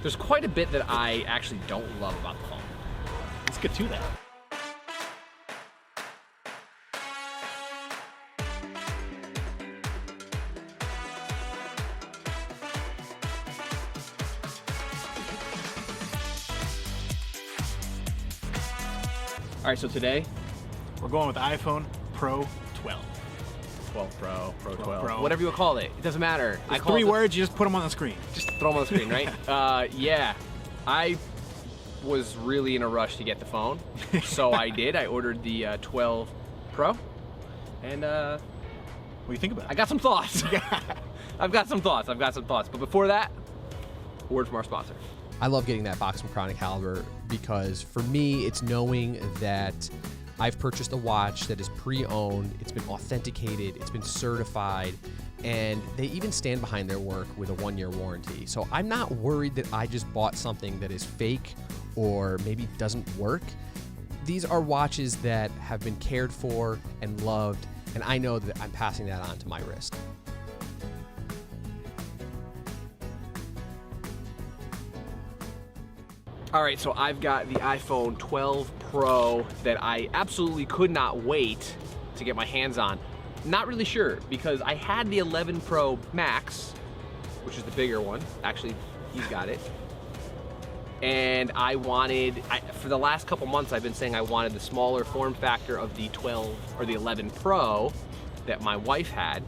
There's quite a bit that I actually don't love about the phone. Let's get to that. All right, so today, We're going with the iPhone Pro 12. 12 Pro, Pro 12, Pro. whatever you call it. It doesn't matter. It's three words, you just put them on the screen. Just throw them on the screen, right? Yeah, I was really in a rush to get the phone, so I did. I ordered the 12 Pro, and What do you think about it? I got some thoughts. I've got some thoughts. But before that, a word from our sponsor. I love getting that box from Chronic Caliber because for me, it's knowing that I've purchased a watch that is pre-owned, it's been authenticated, it's been certified, and they even stand behind their work with a 1-year warranty. So I'm not worried that I just bought something that is fake or maybe doesn't work. These are watches that have been cared for and loved, and I know that I'm passing that on to my wrist. All right, so I've got the iPhone 12 Pro that I absolutely could not wait to get my hands on. Not really sure, because I had the 11 Pro Max, which is the bigger one. Actually, he's got it. And for the last couple months, I've been saying I wanted the smaller form factor of the 12 or the 11 Pro that my wife had.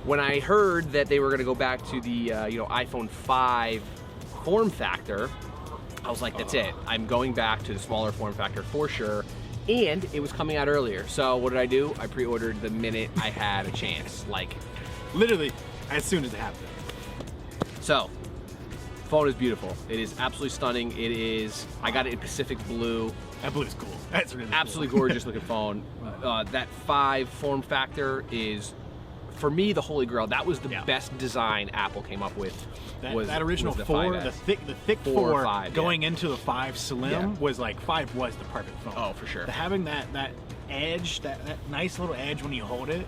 When I heard that they were gonna go back to the iPhone 5 form factor, I was like, that's it. I'm going back to the smaller form factor for sure. And it was coming out earlier. So what did I do? I pre-ordered the minute I had a chance. Like, Literally, as soon as it happened. so, phone is beautiful. It is absolutely stunning. I got it in Pacific Blue. That blue is cool. That's really Absolutely cool. gorgeous looking phone. That 5 form factor is, for me, the holy grail. That was the best design Apple came up with. That original was 4, 5S. the thick 4 or 5, going into the 5 Slim was like 5 was the perfect phone. Oh, for sure. Having that edge, that nice little edge when you hold it,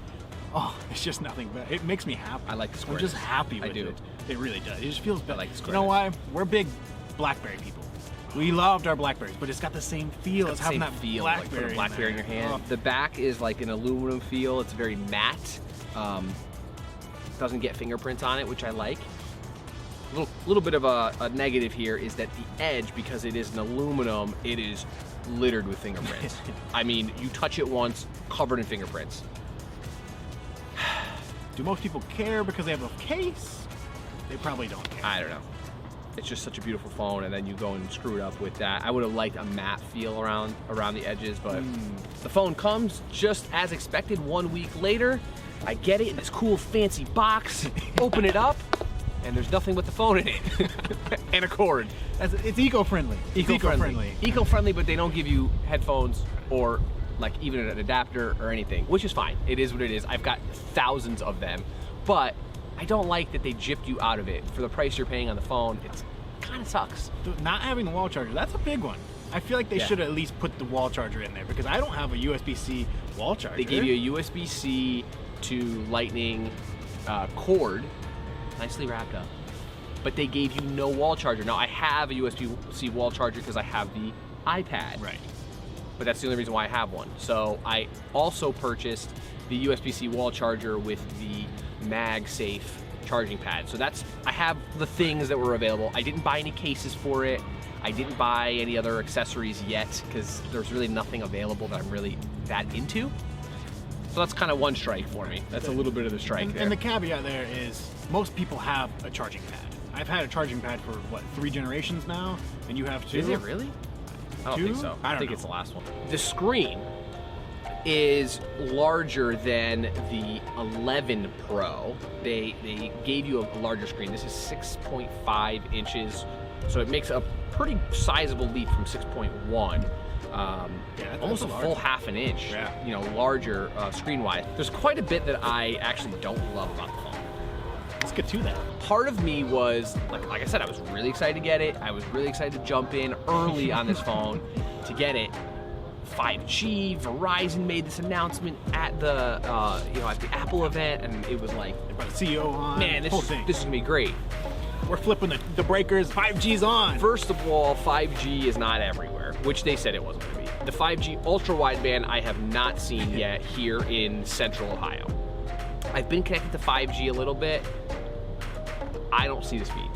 oh, it's just nothing but it makes me happy. I like the I'm squareness. just happy with I do. it. It really does. It just feels better. like the You know squareness. why? We're big BlackBerry people. We loved our Blackberries, but it's got the same feel as having that feel, like put a BlackBerry in your hand. Oh. The back is like an aluminum feel. It's very matte. Doesn't get fingerprints on it, which I like. Little bit of a negative here is that the edge, because it is an aluminum, it is littered with fingerprints. I mean, you touch it once, covered in fingerprints. Do most people care because they have a case? They probably don't care. I don't know. It's just such a beautiful phone, and then you go and screw it up with that. I would have liked a matte feel around the edges, but the phone comes just as expected 1 week later. I get it in this cool fancy box, open it up, and there's nothing but the phone in it. And a cord. It's eco-friendly. Eco-friendly, but they don't give you headphones or like even an adapter or anything, which is fine. It is what it is. I've got thousands of them, but I don't like that they gypped you out of it. For the price you're paying on the phone, it kind of sucks. Not having the wall charger, that's a big one. I feel like they should at least put the wall charger in there because I don't have a USB-C wall charger. They gave you a USB-C to Lightning cord, nicely wrapped up, but they gave you no wall charger. Now I have a USB-C wall charger because I have the iPad. Right. But that's the only reason why I have one. So I also purchased the USB-C wall charger with the MagSafe charging pad. So I have the things that were available. I didn't buy any cases for it. I didn't buy any other accessories yet because there's really nothing available that I'm really that into. So that's kind of one strike for me. That's a little bit of the strike there. And the caveat there is most people have a charging pad. I've had a charging pad for, 3 generations now? And you have 2? Is it really? I don't think so. I think know. it's the last one. The screen is larger than the 11 Pro. They gave you a larger screen. This is 6.5 inches, so it makes a pretty sizable leap from 6.1. Almost a full half an inch, larger screen-wise. There's quite a bit that I actually don't love about the phone. Let's get to that. Part of me was, like I said, I was really excited to get it. I was really excited to jump in early on this phone to get it. 5G, Verizon made this announcement at the at the Apple event, and it was like, They brought the CEO on. man, this is gonna be great. We're flipping the breakers. 5G's on. First of all, 5G is not everywhere, which they said it wasn't going to be. The 5G ultra wideband I have not seen yet here in Central Ohio. I've been connected to 5G a little bit. I don't see the speed.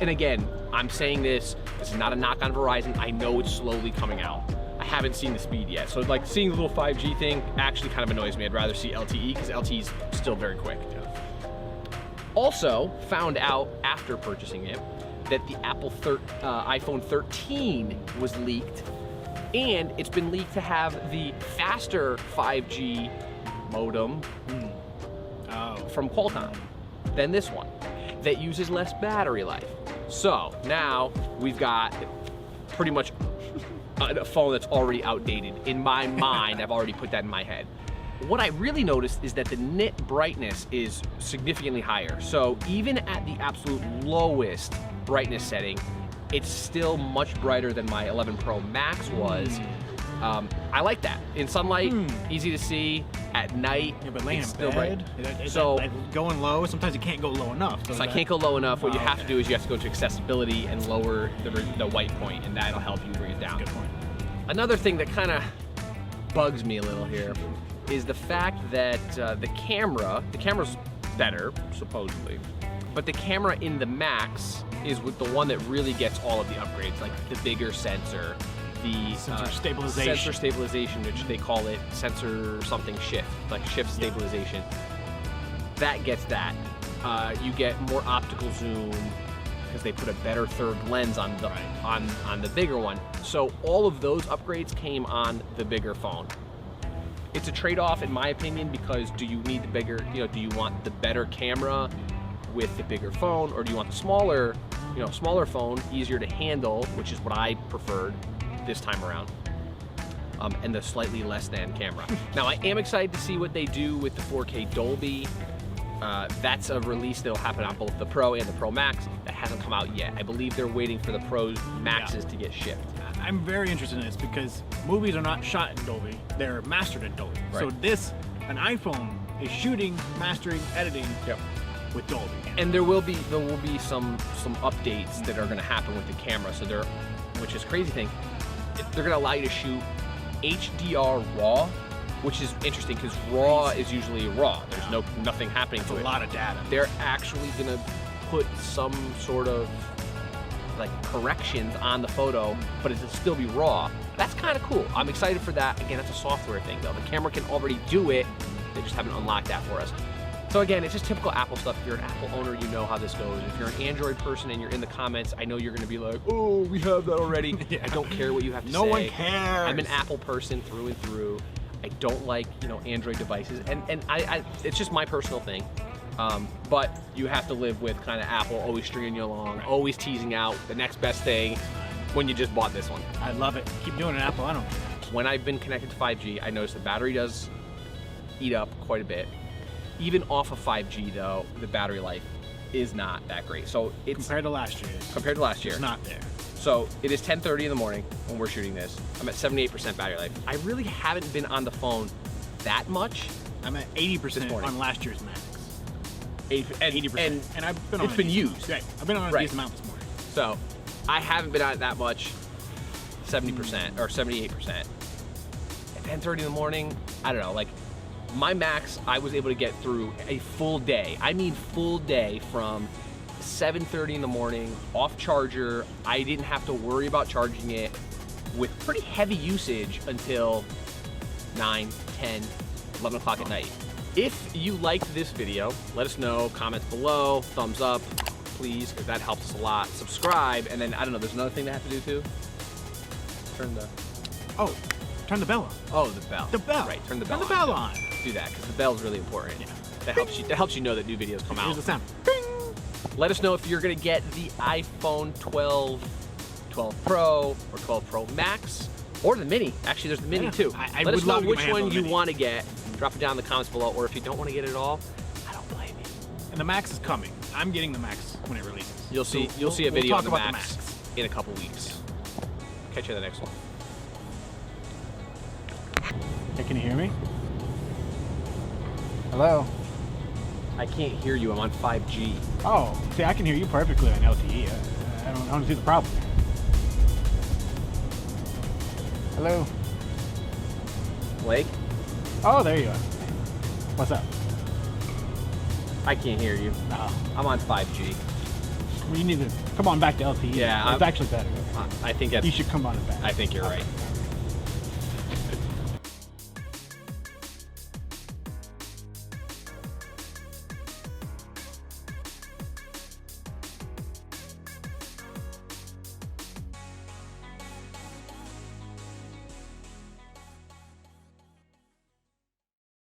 And again, I'm saying this is not a knock on Verizon. I know it's slowly coming out. I haven't seen the speed yet. So like seeing the little 5G thing actually kind of annoys me. I'd rather see LTE because LTE is still very quick. Also found out after purchasing it that the iPhone 13 was leaked, and it's been leaked to have the faster 5G modem from Qualcomm than this one that uses less battery life. So now we've got pretty much a phone that's already outdated. In my mind, I've already put that in my head. What I really noticed is that the nit brightness is significantly higher. So even at the absolute lowest brightness setting, it's still much brighter than my 11 Pro Max was. I like that. In sunlight, easy to see. At night, but laying it's in still bed, bright. so like going low, sometimes you can't go low enough. So I can't go low enough. What you have to do is you have to go to accessibility and lower the white point, and that'll help you bring it down. Good point. Another thing that kind of bugs me a little here is the fact that the camera's better, supposedly, but the camera in the Max is with the one that really gets all of the upgrades, like the bigger sensor, the sensor stabilization, which they call it sensor something shift, like shift stabilization. That gets that. You get more optical zoom because they put a better third lens on the on the bigger one. So all of those upgrades came on the bigger phone. It's a trade-off in my opinion, because do you need the bigger, do you want the better camera with the bigger phone, or do you want the smaller phone, easier to handle, which is what I preferred this time around, and the slightly less than camera. Now I am excited to see what they do with the 4K Dolby. That's a release that'll happen on both the Pro and the Pro Max. That hasn't come out yet. I believe they're waiting for the Pro Maxes to get shipped. I'm very interested in this because movies are not shot in Dolby, they're mastered in Dolby. Right. So an iPhone is shooting, mastering, editing with Dolby. And there will be some updates that are going to happen with the camera. So which is a crazy thing, they're going to allow you to shoot HDR RAW, which is interesting because RAW is usually raw. There's nothing happening to it. A lot of data. They're actually going to put some sort of like corrections on the photo, but it'll still be raw. That's kind of cool. I'm excited for that. Again, that's a software thing though. The camera can already do it. They just haven't unlocked that for us. So again, it's just typical Apple stuff. If you're an Apple owner, you know how this goes. If you're an Android person and you're in the comments, I know you're going to be like, oh, we have that already. I don't care what you have to say. No one cares. I'm an Apple person through and through. I don't like, Android devices, and I it's just my personal thing. But you have to live with kind of Apple always stringing you along, always teasing out the next best thing when you just bought this one. I love it. Keep doing it, Apple. I don't care. When I've been connected to 5G, I noticed the battery does eat up quite a bit. Even off of 5G though, the battery life is not that great. So it's compared to last year. It's not there. So it is 10:30 in the morning when we're shooting this. I'm at 78% battery life. I really haven't been on the phone that much. I'm at 80% on last year's Max. 80%. And I've been on it's been used. Right. I've been on a decent amount this morning. So I haven't been on it that much. 70% or 78%. At 10:30 in the morning, I don't know, like my Max, I was able to get through a full day. I mean full day from 7:30 in the morning, off charger. I didn't have to worry about charging it with pretty heavy usage until 9, 10, 11 o'clock at night. If you liked this video, let us know, comments below, thumbs up, please, because that helps us a lot. Subscribe, and then, I don't know, there's another thing that I have to do too? Turn the bell on. Oh, the bell. The bell. Right, turn the bell on. Do that, because the bell's really important. Yeah. That helps you know that new videos come out. Here's the sound. Let us know if you're gonna get the iPhone 12 Pro or 12 Pro Max, or the Mini. Actually, there's the Mini too. Let us know which one you want to get. Drop it down in the comments below, or if you don't want to get it at all, I don't blame you. And the Max is coming. I'm getting the Max when it releases. You'll see a video on the Max in a couple weeks. Catch you in the next one. Hey, can you hear me? Hello? I can't hear you. I'm on 5G. Oh, see, I can hear you perfectly on LTE. I don't see the problem. Hello? Blake? Oh, there you are. What's up? I can't hear you. No. I'm on 5G. You need to come on back to LTE. Yeah, it's actually better. I think that's... You should come on it back. I think you're right.